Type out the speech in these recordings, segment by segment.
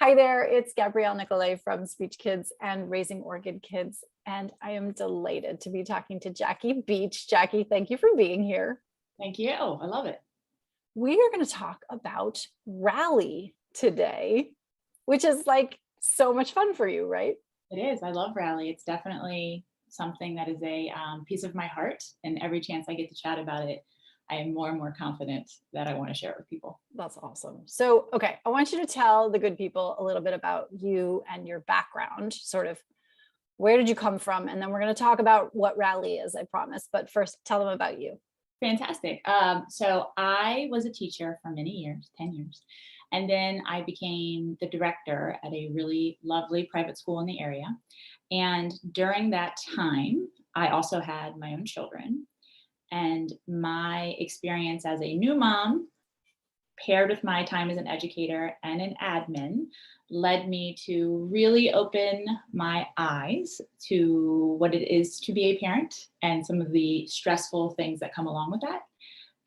Hi there, it's Gabrielle Nicolay from Speech Kids and Raising Orchid Kids, and I am delighted to be talking to Jackie Beach. Jackie, thank you for being here. Thank you. I love it. We are going to talk about Rally today, which is like so much fun for you, right? It is. I love Rally. It's definitely something that is a piece of my heart. And every chance I get to chat about it, I am more and more confident that I want to share it with people. That's awesome. So, okay, I want you to tell the good people a little bit about you and your background, sort of where did you come from? And then we're going to talk about what Rally is, I promise. But first, tell them about you. Fantastic. So I was a teacher for many years, 10 years. And then I became the director at a really lovely private school in the area. And during that time, I also had my own children. And my experience as a new mom paired with my time as an educator and an admin led me to really open my eyes to what it is to be a parent and some of the stressful things that come along with that.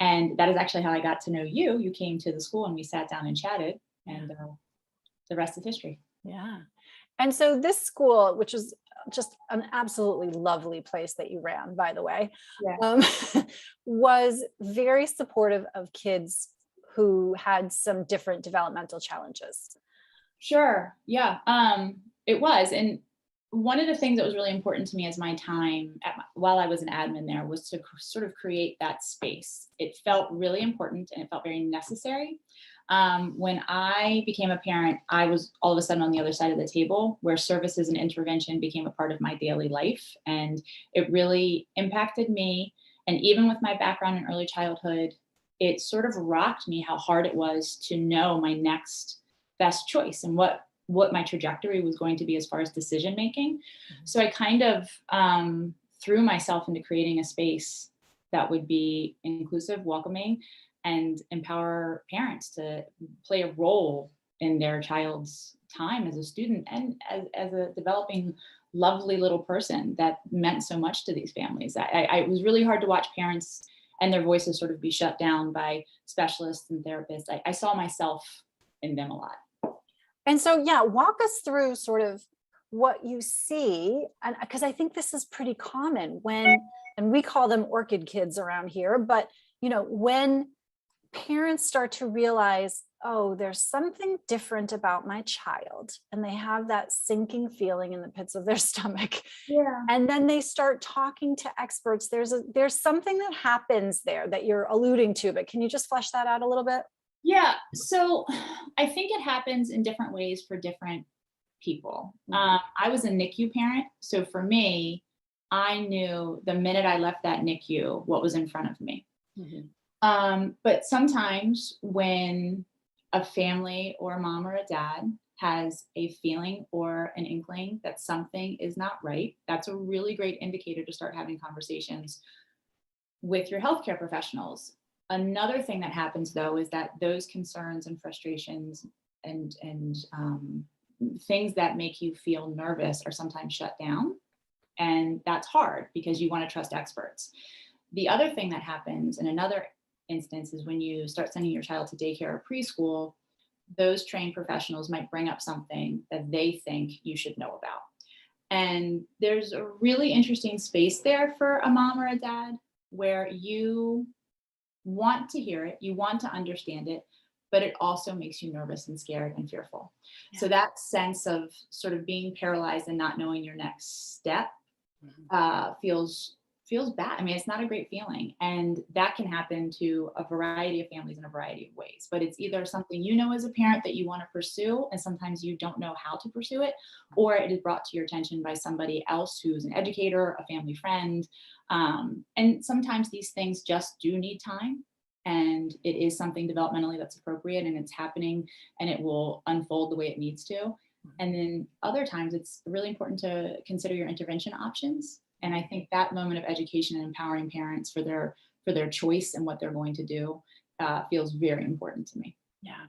And that is actually how I got to know you. You came to the school and we sat down and chatted, and the rest is history. Yeah. And so this school, which was just an absolutely lovely place that you ran, by the way, Yeah. um, was very supportive of kids who had some different developmental challenges. Sure. Yeah. It was. And one of the things that was really important to me as my time while I was an admin there was to sort of create that space. It felt really important and it felt very necessary. When I became a parent, I was all of a sudden on the other side of the table where services and intervention became a part of my daily life. And it really impacted me. And even with my background in early childhood, it sort of rocked me how hard it was to know my next best choice and what my trajectory was going to be as far as decision making. So I kind of threw myself into creating a space that would be inclusive, welcoming, and empower parents to play a role in their child's time as a student and as a developing lovely little person that meant so much to these families. It was really hard to watch parents and their voices sort of be shut down by specialists and therapists. I saw myself in them a lot. And so, yeah, walk us through sort of what you see. And because I think this is pretty common and we call them orchid kids around here, but when parents start to realize, oh, there's something different about my child, and they have that sinking feeling in the pits of their stomach. Yeah. And then they start talking to experts. There's something that happens there that you're alluding to, but can you just flesh that out a little bit? Yeah. So I think it happens in different ways for different people. I was a NICU parent. So for me, I knew the minute I left that NICU what was in front of me. Mhm. But sometimes when a family or a mom or a dad has a feeling or an inkling that something is not right, that's a really great indicator to start having conversations with your healthcare professionals. Another thing that happens though is that those concerns and frustrations and things that make you feel nervous are sometimes shut down, and that's hard because you want to trust experts. The other thing that happens in another instance is when you start sending your child to daycare or preschool, those trained professionals might bring up something that they think you should know about. And there's a really interesting space there for a mom or a dad where you want to hear it, you want to understand it, but it also makes you nervous and scared and fearful. Yeah. So that sense of sort of being paralyzed and not knowing your next step feels bad. I mean, it's not a great feeling, and that can happen to a variety of families in a variety of ways. But it's either something you know as a parent that you want to pursue, and sometimes you don't know how to pursue it, or it is brought to your attention by somebody else who's an educator, a family friend, and sometimes these things just do need time. And it is something developmentally that's appropriate and it's happening and it will unfold the way it needs to. And then other times it's really important to consider your intervention options. And I think that moment of education and empowering parents for their choice and what they're going to do feels very important to me. Yeah.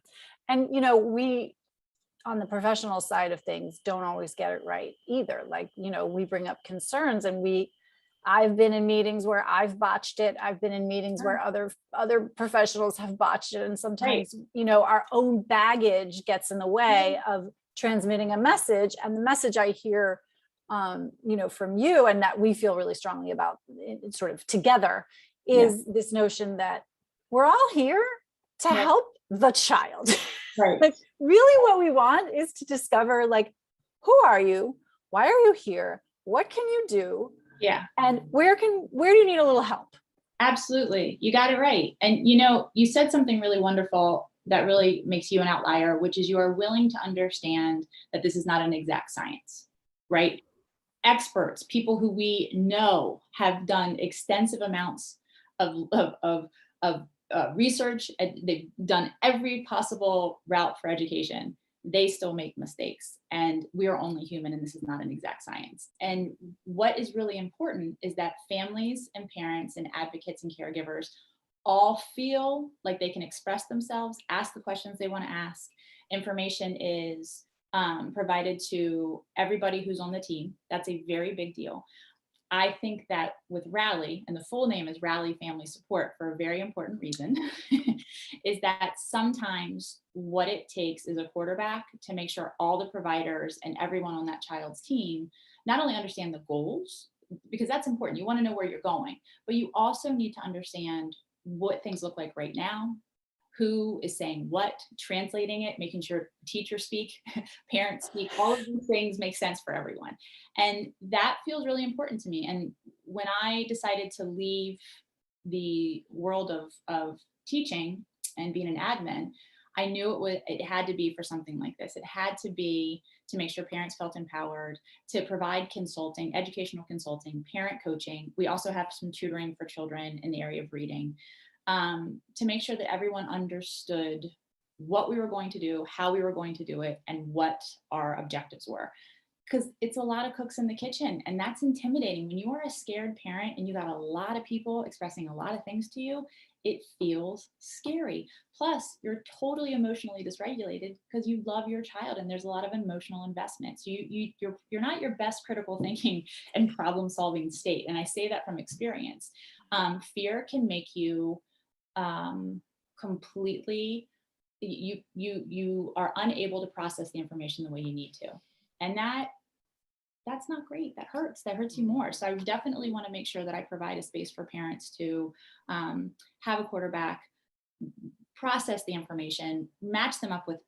And, we on the professional side of things don't always get it right either. Like, we bring up concerns and we I've been in meetings where I've botched it. I've been in meetings where other professionals have botched it. And sometimes, our own baggage gets in the way of transmitting a message. And the message I hear, from you, and that we feel really strongly about sort of together, is this notion that we're all here to help the child. Right. Like, really what we want is to discover, like, who are you? Why are you here? What can you do? Yeah. And where do you need a little help? Absolutely. You got it right. And you said something really wonderful that really makes you an outlier, which is you are willing to understand that this is not an exact science, right? Experts, people who we know have done extensive amounts of research, they've done every possible route for education. They still make mistakes, and we are only human, and this is not an exact science. And what is really important is that families and parents and advocates and caregivers all feel like they can express themselves, ask the questions they want to ask. Information is provided to everybody who's on the team. That's a very big deal. I think that with Rally, and the full name is Rally Family Support for a very important reason, is that sometimes what it takes is a quarterback to make sure all the providers and everyone on that child's team not only understand the goals, because that's important. You want to know where you're going, but you also need to understand what things look like right now, who is saying what, translating it, making sure teachers speak, parents speak, all of these things make sense for everyone. And that feels really important to me. And when I decided to leave the world of teaching and being an admin, I knew it had to be for something like this. It had to be to make sure parents felt empowered, to provide consulting, educational consulting, parent coaching. We also have some tutoring for children in the area of reading. To make sure that everyone understood what we were going to do, how we were going to do it, and what our objectives were. Because it's a lot of cooks in the kitchen, and that's intimidating. When you are a scared parent and you got a lot of people expressing a lot of things to you, it feels scary. Plus, you're totally emotionally dysregulated because you love your child, and there's a lot of emotional investment. So you're not your best critical thinking and problem solving state. And I say that from experience. Fear can make you completely, you are unable to process the information the way you need to. And that's not great. That hurts you more. So I definitely want to make sure that I provide a space for parents to have a quarterback, process the information, match them up with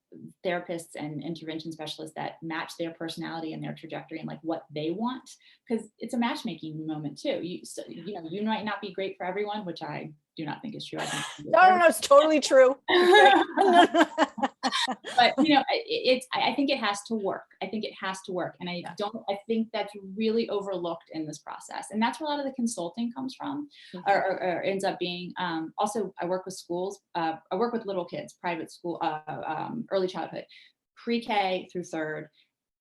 therapists and intervention specialists that match their personality and their trajectory and like what they want, because it's a matchmaking moment too. You might not be great for everyone, which I do not think is true. I think no, it's totally true. But I think it has to work. I think it has to work. And I think that's really overlooked in this process. And that's where a lot of the consulting comes from, or ends up being. Also, I work with schools. I work with little kids, private school, early childhood, pre-K through third.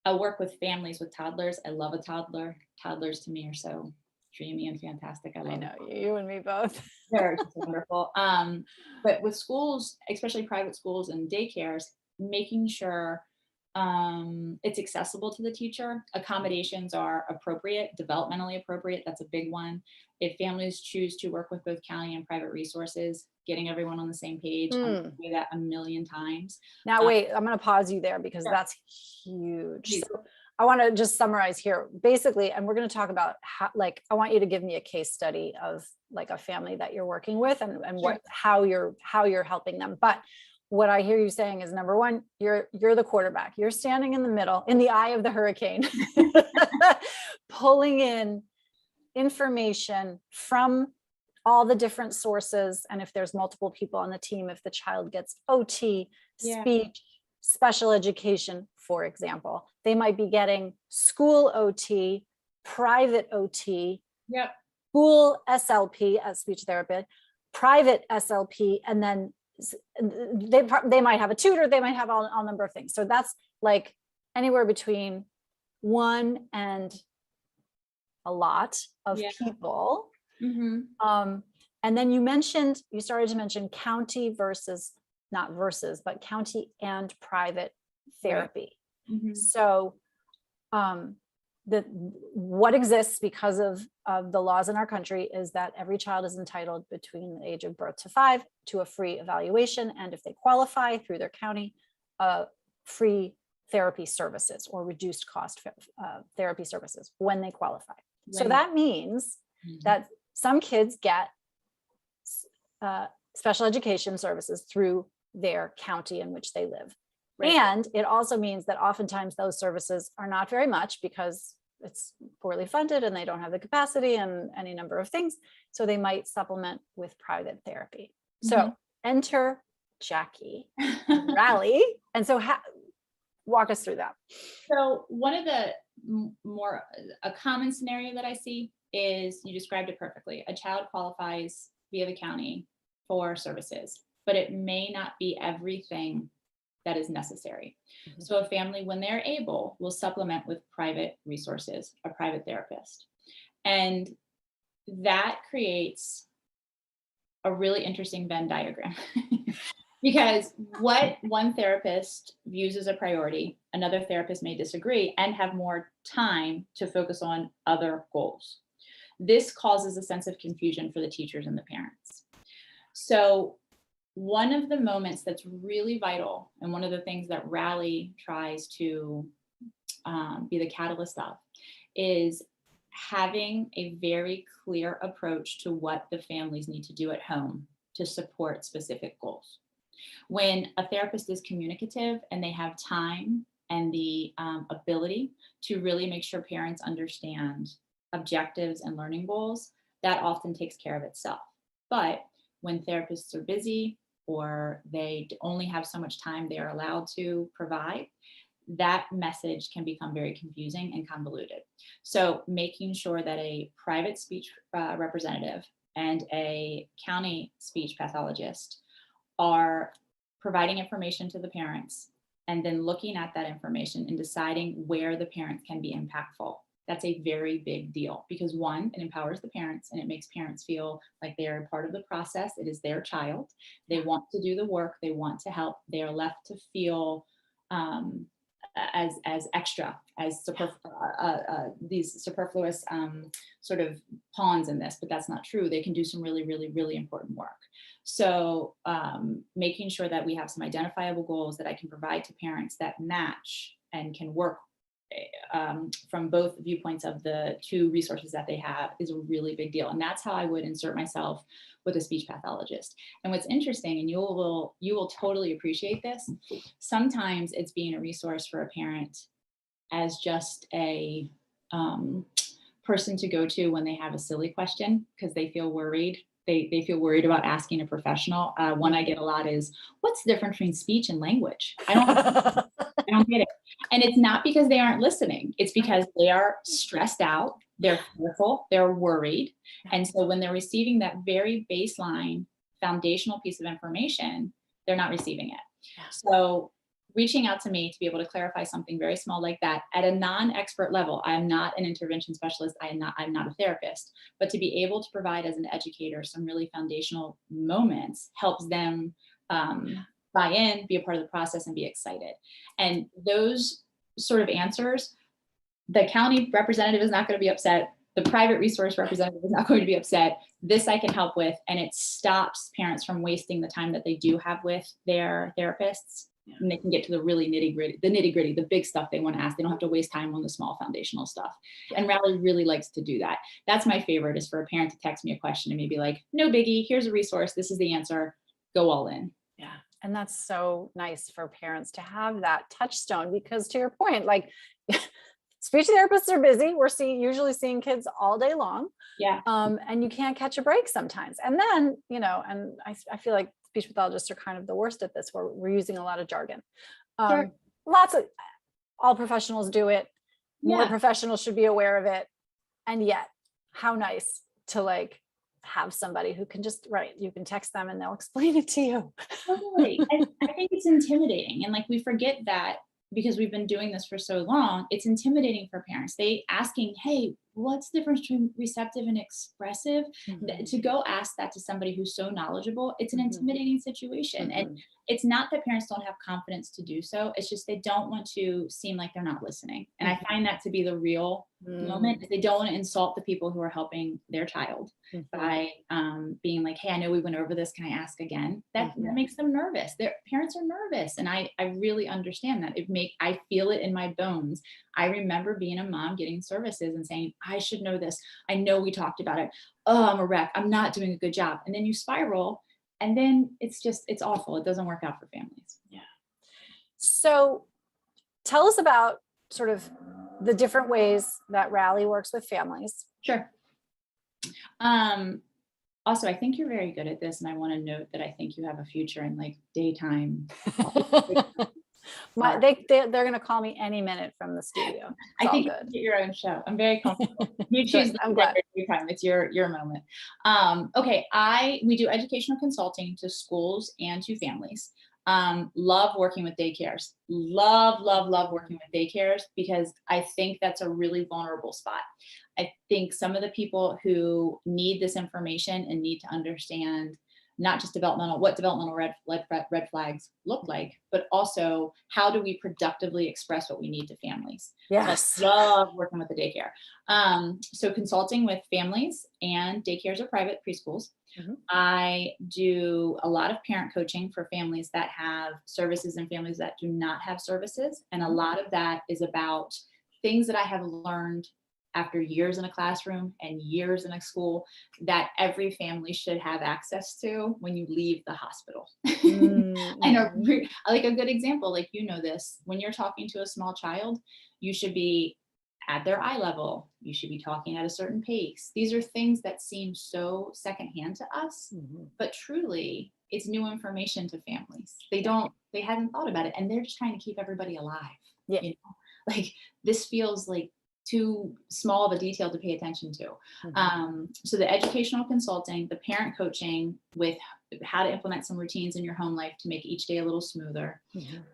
I work with families with toddlers. I love a toddler. Toddlers to me are so dreamy and fantastic. I know you and me both. They're just wonderful. But with schools, especially private schools and daycares, making sure it's accessible to the teacher. Accommodations are appropriate, developmentally appropriate. That's a big one. If families choose to work with both county and private resources, getting everyone on the same page. I'm going to do that a million times. Now, wait, I'm going to pause you there because that's huge. So I want to just summarize here basically, and we're going to talk about how, like, I want you to give me a case study of like a family that you're working with and how you're helping them. But what I hear you saying is, number one, you're the quarterback. You're standing in the middle, in the eye of the hurricane, pulling in information from all the different sources. And if there's multiple people on the team, if the child gets OT, speech, special education, for example, they might be getting school OT, private OT, school SLP as speech therapist, private SLP, and then they might have a tutor, they might have all number of things. So that's like anywhere between one and a lot of people. And then you started to mention county but county and private therapy. So what exists because of the laws in our country is that every child is entitled between the age of birth to 5 to a free evaluation, and if they qualify through their county, free therapy services or reduced cost therapy services when they qualify. So that means that some kids get special education services through their county in which they live. Right. And it also means that oftentimes those services are not very much because it's poorly funded and they don't have the capacity and any number of things. So they might supplement with private therapy. So enter Jackie and Rally. And so walk us through that. So one of the a common scenario that I see is, you described it perfectly. A child qualifies via the county for services, but it may not be everything that is necessary. So a family, when they're able, will supplement with private resources, a private therapist. And that creates a really interesting Venn diagram. Because what one therapist views as a priority, another therapist may disagree and have more time to focus on other goals. This causes a sense of confusion for the teachers and the parents. So one of the moments that's really vital, and one of the things that Rally tries to be the catalyst of, is having a very clear approach to what the families need to do at home to support specific goals. When a therapist is communicative and they have time and the ability to really make sure parents understand objectives and learning goals, that often takes care of itself. But when therapists are busy, or they only have so much time they are allowed to provide, that message can become very confusing and convoluted. So making sure that a private speech representative and a county speech pathologist are providing information to the parents and then looking at that information and deciding where the parents can be impactful. That's a very big deal because, one, it empowers the parents and it makes parents feel like they are a part of the process. It is their child. They want to do the work. They want to help. They are left to feel as extra, as these superfluous sort of pawns in this, but that's not true. They can do some really, really, really important work. So making sure that we have some identifiable goals that I can provide to parents that match and can work from both viewpoints of the two resources that they have is a really big deal. And that's how I would insert myself with a speech pathologist. And what's interesting, and you will totally appreciate this, sometimes it's being a resource for a parent as just a person to go to when they have a silly question because they feel worried. They feel worried about asking a professional. One I get a lot is, what's the difference between speech and language? I don't get it. And it's not because they aren't listening. It's because they are stressed out, they're fearful, they're worried. And so when they're receiving that very baseline foundational piece of information, they're not receiving it. So reaching out to me to be able to clarify something very small like that at a non-expert level. I'm not an intervention specialist. I'm not a therapist, but to be able to provide as an educator some really foundational moments helps them buy in, be a part of the process, and be excited. And those sort of answers, the county representative is not going to be upset. The private resource representative is not going to be upset. This I can help with, and it stops parents from wasting the time that they do have with their therapists. And they can get to the really nitty gritty, the big stuff they want to ask. They don't have to waste time on the small foundational stuff. And Rally really likes to do that. That's my favorite, is for a parent to text me a question and maybe like, no biggie, here's a resource. This is the answer. Go all in. Yeah. And that's so nice for parents to have that touchstone, because to your point, like speech therapists are busy. We're usually seeing kids all day long. Yeah. And you can't catch a break sometimes. And then, and I feel like speech pathologists are kind of the worst at this, where we're using a lot of jargon. Sure. All professionals do it. More professionals should be aware of it. And yet, how nice to have somebody who can just, you can text them and they'll explain it to you. Totally. And I think it's intimidating. And we forget that because we've been doing this for so long, it's intimidating for parents. They asking, hey, what's the difference between receptive and expressive? Mm-hmm. To go ask that to somebody who's so knowledgeable, it's an intimidating situation. Mm-hmm. And it's not that parents don't have confidence to do so. It's just they don't want to seem like they're not listening. And I find that to be the real moment is they don't want to insult the people who are helping their child by being like, hey, I know we went over this. Can I ask again? That makes them nervous. Their parents are nervous. And I really understand that. I feel it in my bones. I remember being a mom getting services and saying, I should know this. I know we talked about it. Oh, I'm a wreck. I'm not doing a good job. And then you spiral, and then it's awful. It doesn't work out for families. Yeah. So tell us about sort of the different ways that Rally works with families. Sure. Also, I think you're very good at this, and I want to note that I think you have a future in like daytime. They're going to call me any minute from the studio. I think you can get your own show. I'm very comfortable. You choose. I'm glad. Your time. It's your moment. Okay. We do educational consulting to schools and to families. Love working with daycares. Love working with daycares because I think that's a really vulnerable spot. I think some of the people who need this information and need to understand not just what developmental red flags look like, but also how do we productively express what we need to families. Yes. So I love working with the daycare. So consulting with families, and daycares are private preschools. I do a lot of parent coaching for families that have services and families that do not have services. And a lot of that is about things that I have learned after years in a classroom and years in a school that every family should have access to when you leave the hospital. And like a good example, like, this, when you're talking to a small child, you should be at their eye level. You should be talking at a certain pace. These are things that seem so secondhand to us, but truly it's new information to families. They hadn't thought about it, and they're just trying to keep everybody alive. Yeah. Like this feels like too small of a detail to pay attention to. So the educational consulting, the parent coaching with how to implement some routines in your home life to make each day a little smoother.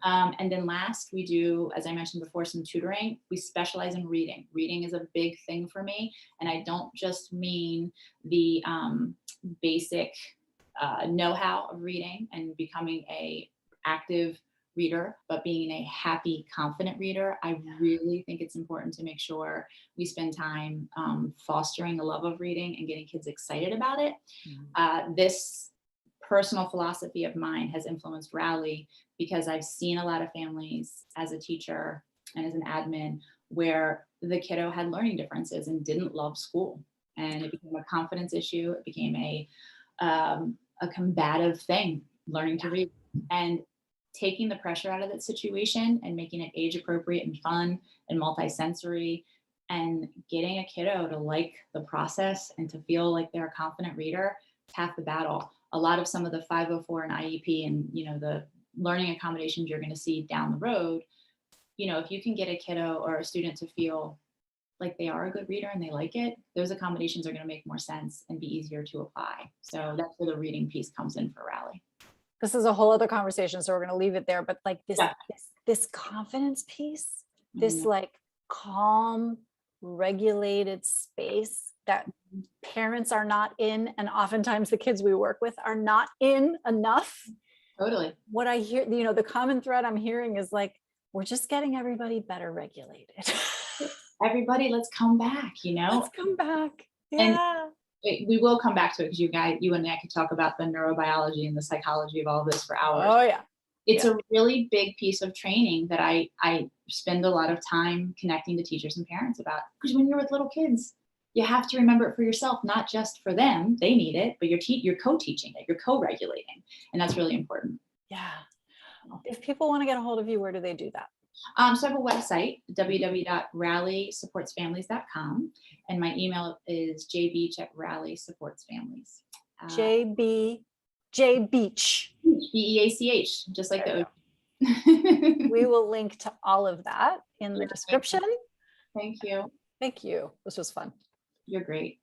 And then last, we do, as I mentioned before, some tutoring. We specialize in reading. Reading is a big thing for me. And I don't just mean the basic know-how of reading and becoming a active reader, but being a happy, confident reader. I really think it's important to make sure we spend time fostering a love of reading and getting kids excited about it. This personal philosophy of mine has influenced Rally because I've seen a lot of families as a teacher and as an admin where the kiddo had learning differences and didn't love school. And it became a confidence issue. It became a combative thing, learning to read. And taking the pressure out of that situation and making it age appropriate and fun and multisensory, and getting a kiddo to like the process and to feel like they're a confident reader, it's half the battle. A lot of some of the 504 and IEP and, the learning accommodations you're going to see down the road, if you can get a kiddo or a student to feel like they are a good reader and they like it, those accommodations are going to make more sense and be easier to apply. So that's where the reading piece comes in for Rally. This is a whole other conversation, so we're going to leave it there. But like this confidence piece, this like calm, regulated space that parents are not in, and oftentimes the kids we work with are not in enough. Totally. What I hear, the common thread I'm hearing is like, we're just getting everybody better regulated. Everybody, let's come back, Let's come back. Yeah. And we will come back to it because you and I could talk about the neurobiology and the psychology of all of this for hours. Oh yeah. It's a really big piece of training that I spend a lot of time connecting to teachers and parents about, because when you're with little kids, you have to remember it for yourself, not just for them. They need it, but you're co-teaching it, you're co-regulating. And that's really important. Yeah. If people want to get a hold of you, where do they do that? So I have a website, www.rallysupportsfamilies.com, and my email is jbeach@rallysupportsfamilies. J Beach. BEACH, just like the We will link to all of that in the description. Thank you. Thank you. This was fun. You're great.